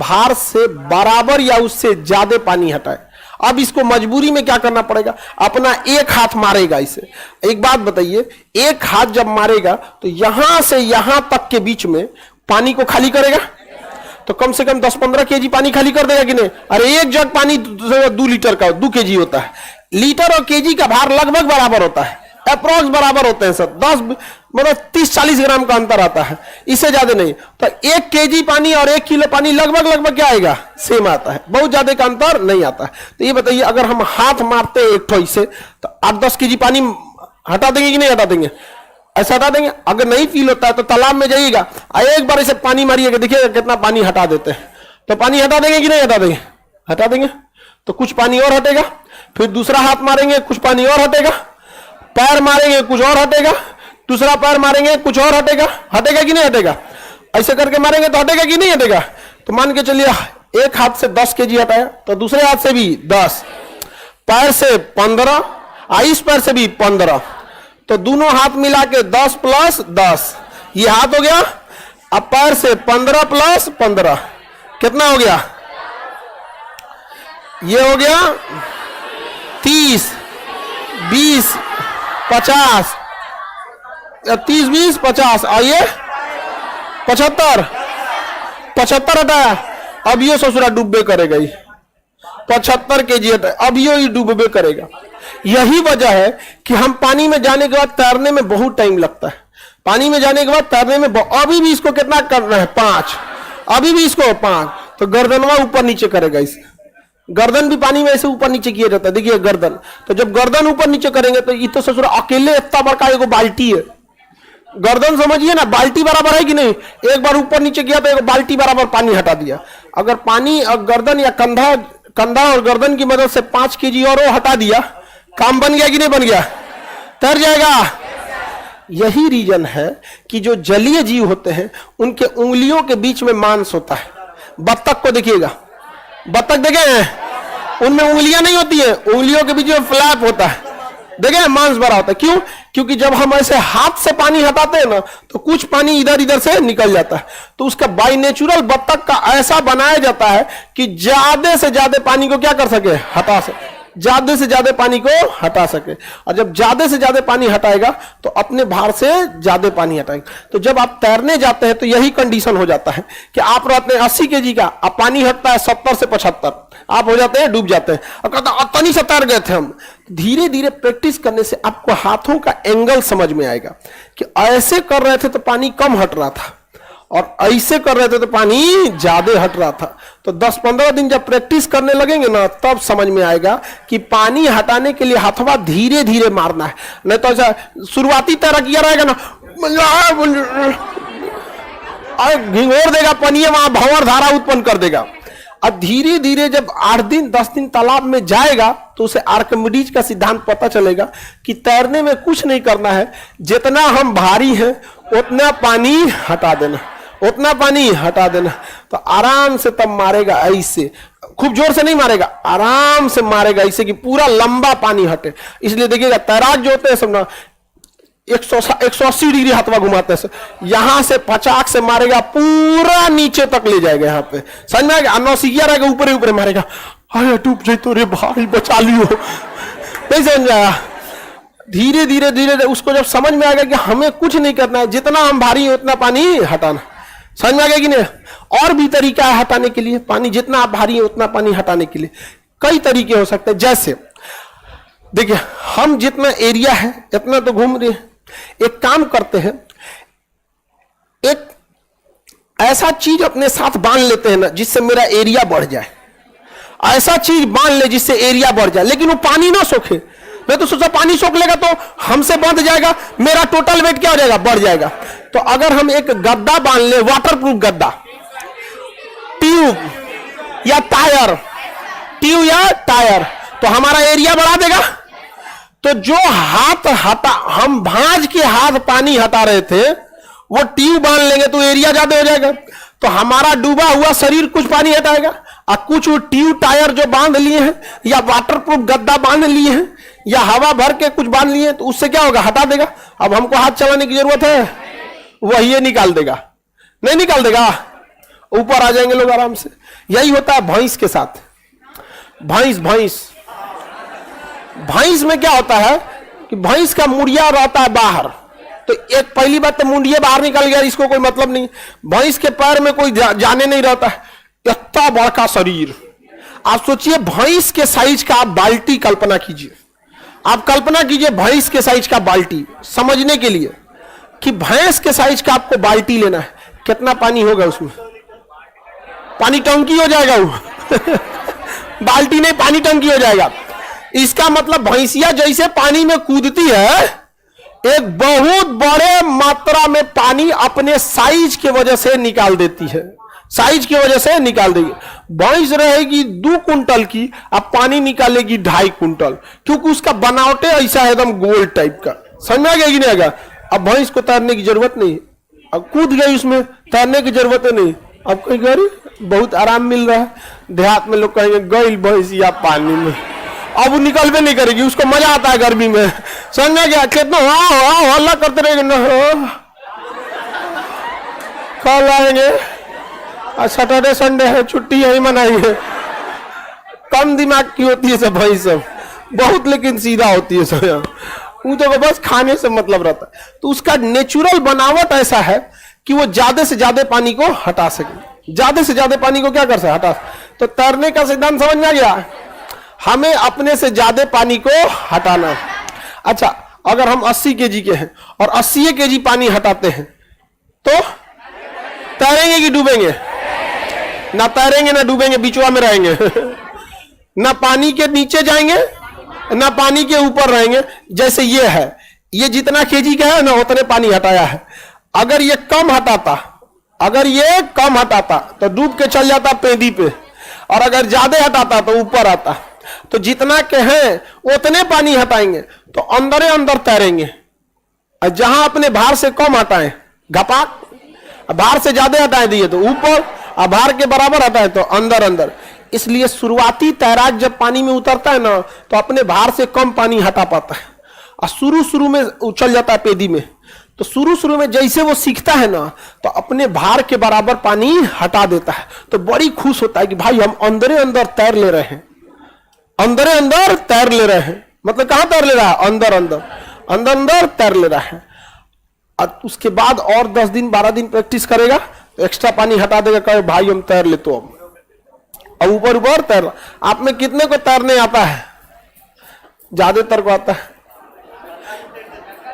भार से बराबर या उससे ज्यादा पानी हटाए। अब इसको मजबूरी में क्या करना पड़ेगा, अपना एक हाथ मारेगा इसे। एक बात बताइए, एक हाथ जब मारेगा तो यहां से यहां तक के बीच में पानी को खाली करेगा, तो कम से कम 10-15 केजी पानी खाली कर देगा कि नहीं? अरे एक जग पानी 2 लीटर का 2 केजी होता है। लीटर और केजी का भार लगभग बराबर होता है, अप्रोक्स बराबर होते हैं सर। 10 मतलब 30-40 ग्राम का अंतर आता है, इससे ज्यादा नहीं। तो 1 केजी पानी और 1 किलो पानी लगभग क्या आएगा, सेम आता है, बहुत ज्यादा का अंतर नहीं आता है। तो ये बताइए, अगर हम हाथ मारते हैं एक ठो से तो 8-10 केजी पानी हटा देंगे कि नहीं हटा देंगे? ऐसा हटा देंगे। अगर नहीं फील होता है तो तालाब में जाइएगा, एक बार इसे पानी मारिएगा, देखिएगा कितना पानी हटा देते हैं। तो पानी हटा देंगे कि नहीं हटा देंगे? हटा देंगे। तो कुछ पानी और हटेगा, फिर दूसरा हाथ मारेंगे, कुछ पानी और हटेगा, पैर मारेंगे, कुछ और हटेगा, दूसरा पैर मारेंगे, कुछ और हटेगा। हटेगा कि नहीं हटेगा? ऐसे करके मारेंगे तो हटेगा कि नहीं हटेगा? तो मान के चलिए एक हाथ से 10 केजी हटाया, तो दूसरे हाथ से भी 10, पैर से 15, इस पैर से भी 15, तो दोनों हाथ मिला के 10 + 10, ये हाथ हो गया। अब पैर से 15 + 15 कितना हो गया? ये हो गया 30, 20, 50, 30, 20, 50, आइए 75 हटाया। अब ये ससुरा डूबे करेगा, ये 75 केजी हटाया, अब ये डूबे करेगा। यही वजह है कि हम पानी में जाने के बाद तैरने में बहुत टाइम लगता है। पानी में जाने के बाद तैरने में अभी भी इसको कितना करना है, 5, अभी भी इसको 5, तो गर्दनवा ऊपर नीचे करेगा। इसे गर्दन भी पानी में ऐसे ऊपर नीचे किया जाता है, देखिए गर्दन। तो जब गर्दन ऊपर नीचे करेंगे तो ये तो ससुरा अकेले इतना बड़का एगो बाल्टी है। गर्दन समझिए ना, बाल्टी बराबर है कि नहीं? एक बार ऊपर नीचे किया तो एक बाल्टी बराबर पानी हटा दिया। अगर पानी गर्दन या कंधा और गर्दन की मदद से 5 केजी और हटा दिया, काम बन गया कि नहीं बन गया? तैर जाएगा। यही रीजन है कि जो जलीय जीव होते हैं उनके उंगलियों के बीच में मांस होता है। बत्तख को देखिएगा, बत्तख देखे हैं, उनमें उंगलियां नहीं होती है, उंगलियों के बीच में फ्लैप होता है, देखे हैं, मांस भरा होता है। क्यों? क्योंकि जब हम ऐसे हाथ से पानी हटाते हैं ना तो कुछ पानी इधर इधर से निकल जाता है। तो उसका बाय नेचुरल बत्तख का ऐसा बनाया जाता है कि ज्यादा से ज्यादा पानी को क्या कर सके, हटा सके, ज्यादा से ज्यादा पानी को हटा सके। और जब ज्यादा से ज्यादा पानी हटाएगा तो अपने भार से ज्यादा पानी हटाएगा। तो जब आप तैरने जाते हैं तो यही कंडीशन हो जाता है कि आप रहते हैं 80 केजी का, अब पानी हटता है 70 से 75, आप हो जाते हैं, डूब जाते हैं। और कहते हैं अतनी से तैर गए थे हम। धीरे धीरे प्रैक्टिस करने से आपको हाथों का एंगल समझ में आएगा कि ऐसे कर रहे थे तो पानी कम हट रहा था और ऐसे कर रहे थे तो पानी ज्यादा हट रहा था। तो 10-15 दिन जब प्रैक्टिस करने लगेंगे ना तब समझ में आएगा कि पानी हटाने के लिए हथवा धीरे धीरे मारना है। नहीं तो ऐसा शुरुआती तैराकिया रहेगा ना, घिंगोर देगा पनिया, वहां भंवर धारा उत्पन्न कर देगा। अब धीरे धीरे जब 8 दिन 10 दिन तालाब में जाएगा तो उसे आर्किमिडीज का सिद्धांत पता चलेगा कि तैरने में कुछ नहीं करना है, जितना हम भारी हैं उतना पानी हटा देना, उतना पानी हटा देना। तो आराम से तब मारेगा, ऐसे खूब जोर से नहीं मारेगा, आराम से मारेगा ऐसे कि पूरा लंबा पानी हटे। इसलिए देखिएगा तैराक जो होते हैं सब ना 180 डिग्री हाथवा घुमाते हैं, यहां से 50 से मारेगा, पूरा नीचे तक ले जाएगा। यहाँ पे समझ में आएगा, नौसिया रहेगा, ऊपर ही ऊपर मारेगा, अरे डूब जाए तो रे भाई बचा लियो, नहीं समझ आया। धीरे धीरे धीरे उसको जब समझ में आएगा कि हमें कुछ नहीं करना है, जितना हम भारी है उतना पानी हटाना। समझ में आ गया कि नहीं? और भी तरीका है हटाने के लिए, पानी जितना आप भारी है उतना पानी हटाने के लिए कई तरीके हो सकते हैं। जैसे देखिए हम जितना एरिया है इतना तो घूम रहे हैं, एक काम करते हैं, एक ऐसा चीज अपने साथ बांध लेते हैं ना जिससे मेरा एरिया बढ़ जाए, ऐसा चीज बांध ले जिससे एरिया बढ़ जाए, लेकिन वो पानी ना सोखे। मैं तो सोचा पानी सोख लेगा तो हमसे बंध जाएगा, मेरा टोटल वेट क्या हो जाएगा, बढ़ जाएगा। तो अगर हम एक गद्दा बांध ले, वाटरप्रूफ गद्दा, ट्यूब या टायर, ट्यूब या टायर, तो हमारा एरिया बढ़ा देगा। तो जो हाथ हटा, हम भांज के हाथ पानी हटा रहे थे वो ट्यूब बांध लेंगे तो एरिया ज्यादा हो जाएगा। तो हमारा डूबा हुआ शरीर कुछ पानी हटाएगा और कुछ ट्यूब टायर जो बांध लिए हैं या वाटरप्रूफ गद्दा बांध लिए हैं या हवा भर के कुछ बांध लिए तो उससे क्या होगा, हटा देगा। अब हमको हाथ चलाने की जरूरत है, वही ये निकाल देगा, नहीं निकाल देगा। ऊपर आ जाएंगे लोग आराम से। यही होता है भैंस के साथ। भैंस में क्या होता है कि भैंस का मुड़िया रहता है बाहर, तो एक पहली बात तो मुंडिया बाहर निकल गया, इसको कोई मतलब नहीं। भैंस के पैर में कोई जाने नहीं रहता है, इतना बड़ा शरीर। आप सोचिए भैंस के साइज का आप बाल्टी कल्पना कीजिए, आप कल्पना कीजिए भैंस के साइज का बाल्टी, समझने के लिए कि भैंस के साइज का आपको बाल्टी लेना है, कितना पानी होगा उसमें? पानी टंकी हो जाएगा वो बाल्टी नहीं, पानी टंकी हो जाएगा। इसका मतलब भैंसिया जैसे पानी में कूदती है, एक बहुत बड़े मात्रा में पानी अपने साइज की वजह से निकाल देती है, साइज की वजह से निकाल देगी। भैंस रहेगी 2 कुंटल की, अब पानी निकालेगी 2.5 कुंटल, क्योंकि उसका बनावटे ऐसा है एकदम गोल टाइप का। समझ में आ गया कि नहीं आएगा? अब भैंस को तैरने की जरूरत नहीं, अब कूद गई उसमें, तैरने की जरूरत नहीं। अब कहीं गई बहुत आराम मिल रहा है, देहात में लोग कहेंगे गई भैंस या पानी में, अब वो निकलवे नहीं करेगी, उसको मजा आता है गर्मी में। समझ गया? कितना हल्ला करते रहेंगे ना, कल आएंगे, आज सैटरडे संडे है, छुट्टी यही मनाएंगे। कम दिमाग की होती है सब भाई, सब बहुत लेकिन सीधा होती है सब। वो तो बस खाने से मतलब रहता है। तो उसका नेचुरल बनावट ऐसा है कि वो ज्यादा से ज्यादा पानी को हटा सके, ज्यादा से ज्यादा पानी को क्या कर सके, हटा। तो तैरने का सिद्धांत समझ में आ गया, हमें अपने से ज्यादा पानी को हटाना। अच्छा, अगर हम 80 केजी के हैं और 80 केजी पानी हटाते हैं तो तैरेंगे कि डूबेंगे? ना तैरेंगे ना डूबेंगे, बीचवा में रहेंगे ना पानी के नीचे जाएंगे ना पानी के ऊपर रहेंगे। जैसे ये है, ये जितना केजी का है ना उतने पानी हटाया है। अगर ये कम हटाता, अगर ये कम हटाता तो डूब के चल जाता पेदी पे, और अगर ज्यादा हटाता तो ऊपर आता। तो जितना के हैं उतने पानी हटाएंगे तो अंदर अंदर तैरेंगे, और जहां अपने भार से कम हटाएं घपाक, भार से ज्यादा हटाए दिए तो ऊपर, और भार के बराबर हटाए तो अंदर अंदर। इसलिए शुरुआती तैराक जब पानी में उतरता है ना तो अपने भार से कम पानी हटा पाता है, और शुरू में उछल जाता है पेदी में। तो शुरू में जैसे वो सीखता है ना तो अपने भार के बराबर पानी हटा देता है, तो बड़ी खुश होता है कि भाई हम अंदर अंदर तैर ले रहे हैं, अंदर अंदर तैर ले रहे हैं। मतलब कहां तैर ले रहा है? अंदर अंदर, अंदर अंदर तैर ले रहा है। और उसके बाद और 10 दिन 12 दिन प्रैक्टिस करेगा तो एक्स्ट्रा पानी हटा देगा, कहे भाई हम तैर ले। तो अब ऊपर ऊपर तैर। आप में कितने को तैरने आता है? ज्यादातर को आता है?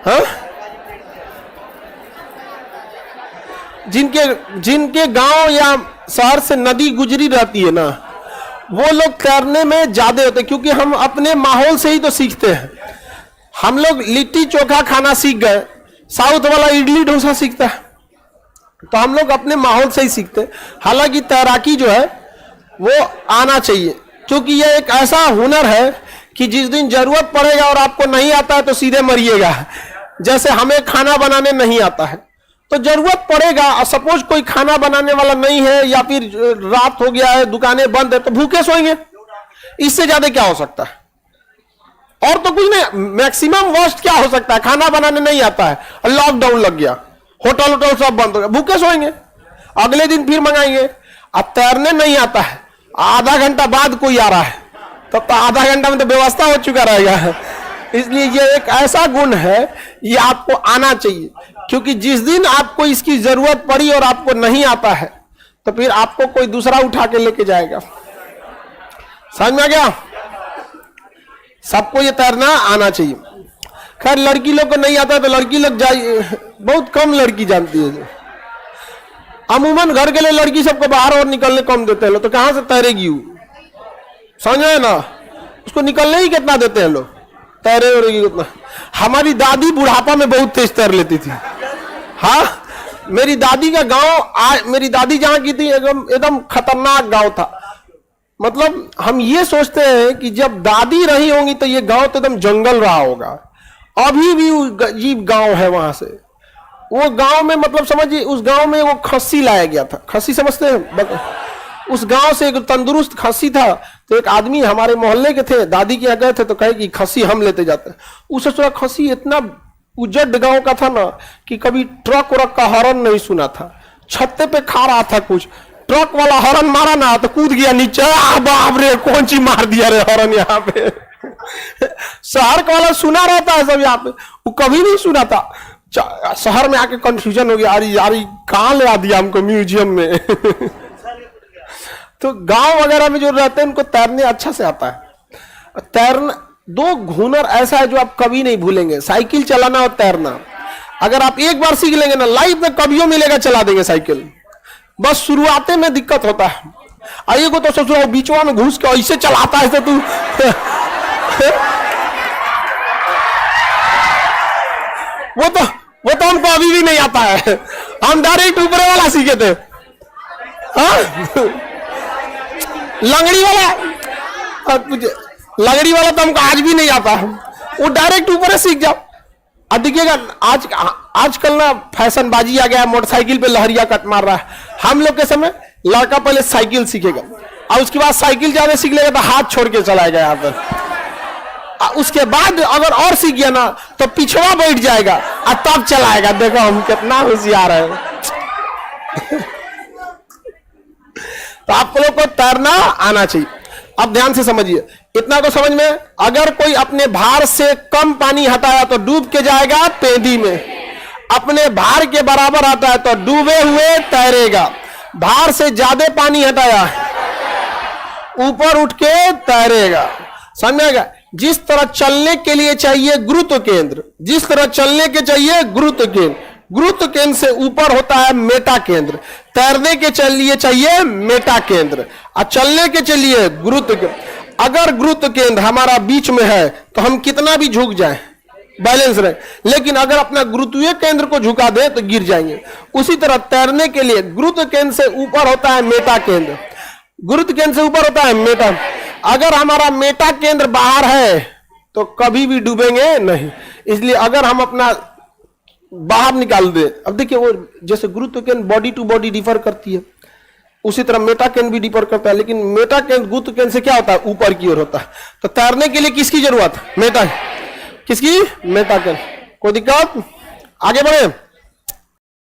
हाँ, जिनके गांव या शहर से नदी गुजरी रहती है ना, वो लोग तैरने में ज्यादा होते हैं, क्योंकि हम अपने माहौल से ही तो सीखते हैं। हम लोग लिट्टी चोखा खाना सीख गए, साउथ वाला इडली डोसा सीखता है, तो हम लोग अपने माहौल से ही सीखते हैं। हालांकि तैराकी जो है वो आना चाहिए, क्योंकि यह एक ऐसा हुनर है कि जिस दिन जरूरत पड़ेगा और आपको नहीं आता है तो सीधे मरिएगा। जैसे हमें खाना बनाने नहीं आता है तो जरूरत पड़ेगा, और सपोज कोई खाना बनाने वाला नहीं है या फिर रात हो गया है, दुकानें बंद है, तो भूखे सोएंगे। इससे ज्यादा क्या हो सकता है? और तो कुछ नहीं, मैक्सिमम वर्स्ट क्या हो सकता है? खाना बनाने नहीं आता है और लॉकडाउन लग गया, होटल वोटल सब बंद हो गया, भूखे सोएंगे, अगले दिन फिर मंगाएंगे। अब तैरने नहीं आता है, आधा घंटा बाद कोई आ रहा है, तब तो आधा घंटा में तो व्यवस्था हो चुका रहेगा। इसलिए ये एक ऐसा गुण है, ये आपको आना चाहिए, क्योंकि जिस दिन आपको इसकी जरूरत पड़ी और आपको नहीं आता है तो फिर आपको कोई दूसरा उठा के लेके जाएगा। समझ में आ गया? सबको ये तैरना आना चाहिए। खैर लड़की लोग को नहीं आता तो लड़की लोग जाइए, बहुत कम लड़की जानती है। अमूमन घर के लिए लड़की सबको बाहर और निकलने कम देते हैं लोग, तो कहां से तैरेगी वो? समझ में ना, उसको निकलने ही कितना देते हैं लोग, तैरे रहेगी उतना। हमारी दादी बुढ़ापा में बहुत तेज तैर लेती थी। हाँ, मेरी दादी का गांव, मेरी दादी जहां की थी एकदम खतरनाक गांव था। मतलब हम ये सोचते हैं कि जब दादी रही होंगी तो ये गांव तो एकदम जंगल रहा होगा, अभी भी अजीब गांव है वहां से। वो गांव में मतलब समझिए, उस गांव में वो खस्सी लाया गया था। खस्सी समझते हैं? उस गांव से एक तंदुरुस्त खस्सी था, तो एक आदमी हमारे मोहल्ले के थे, दादी के यहाँ गए थे तो कहे कि खस्सी हम लेते जाते हैं। उसे सोचा खस्सी इतना उजड़ गांव का था ना कि कभी ट्रक व्रक का हॉर्न नहीं सुना था, छत्ते पे खा रहा था कुछ, ट्रक वाला हॉर्न मारा ना तो कूद गया नीचे, बाप रे कौन सी मार दिया रे हॉर्न यहाँ पे। शहर का वाला सुना रहता है सब यहाँ पे, वो कभी नहीं सुना था। शहर में आके कंफ्यूजन हो गया, अरे यार कहाँ ले आ दिया हमको म्यूजियम में। तो गांव वगैरह में जो रहते हैं उनको तैरने अच्छा से आता है। तैरना दो हुनर ऐसा है जो आप कभी नहीं भूलेंगे, साइकिल चलाना और तैरना। अगर आप एक बार सीख लेंगे ना, लाइफ में कभी मिलेगा चला देंगे साइकिल। बस शुरुआते में दिक्कत होता है। आइए को तो सोचो बीचवा में घुस के ऐसे चलाता है तो तू वो तो हमको अभी भी नहीं आता है। हम डायरेक्ट ऊपर वाला सीखे थे। लंगड़ी वाला तो हमको आज भी नहीं आता। वो डायरेक्ट ऊपर सीख जाओ। अब देखिएगा आजकल ना फैशनबाजी आ गया, मोटरसाइकिल पे लहरिया कट मार रहा है। हम लोग के समय लड़का पहले साइकिल सीखेगा और उसके बाद साइकिल ज्यादा सीख लेगा तो हाथ छोड़ के चलाएगा यहाँ पर। उसके बाद अगर और सीख गया ना तो पिछवा बैठ जाएगा और तब चलाएगा। देखो हम कितना होशियार है। तो आप लोग को तैरना आना चाहिए। अब ध्यान से समझिए, इतना तो समझ में, अगर कोई अपने भार से कम पानी हटाया तो डूब के जाएगा पेंदी में, अपने भार के बराबर आता है तो डूबे हुए तैरेगा। भार से ज्यादा पानी हटाया ऊपर उठ के तैरेगा। समझेगा? जिस तरह चलने के लिए चाहिए गुरुत्व केंद्र, जिस तरह चलने के चाहिए गुरुत्व केंद्र, गुरुत्व केंद्र से ऊपर होता है मेटा केंद्र। तैरने के लिए चाहिए मेटा केंद्र और चलने के चलिए गुरुत्व केंद्र। अगर गुरुत्व केंद्र हमारा बीच में है तो हम कितना भी झुक जाए बैलेंस रहे, लेकिन अगर अपना गुरुत्वीय केंद्र को झुका दे तो गिर जाएंगे। उसी तरह तैरने के लिए गुरुत्व केंद्र से ऊपर होता है मेटा केंद्र, गुरुत्व केंद्र से ऊपर होता है मेटा। अगर हमारा मेटा केंद्र बाहर है तो कभी भी डूबेंगे नहीं। इसलिए अगर हम अपना बाहर निकाल दे, अब देखिए वो जैसे गुरुत्व केंद्र बॉडी टू बॉडी डिफर करती है, उसी तरह मेटा केंद्र भी डिफर करता है, लेकिन मेटा केंद्र गुरुत्व केंद्र से क्या होता है, ऊपर की ओर होता है। तो तैरने के लिए किसकी जरूरत? मेटा। किसकी? मेटा केंद्र। कोई दिक्कत? आगे बढ़े।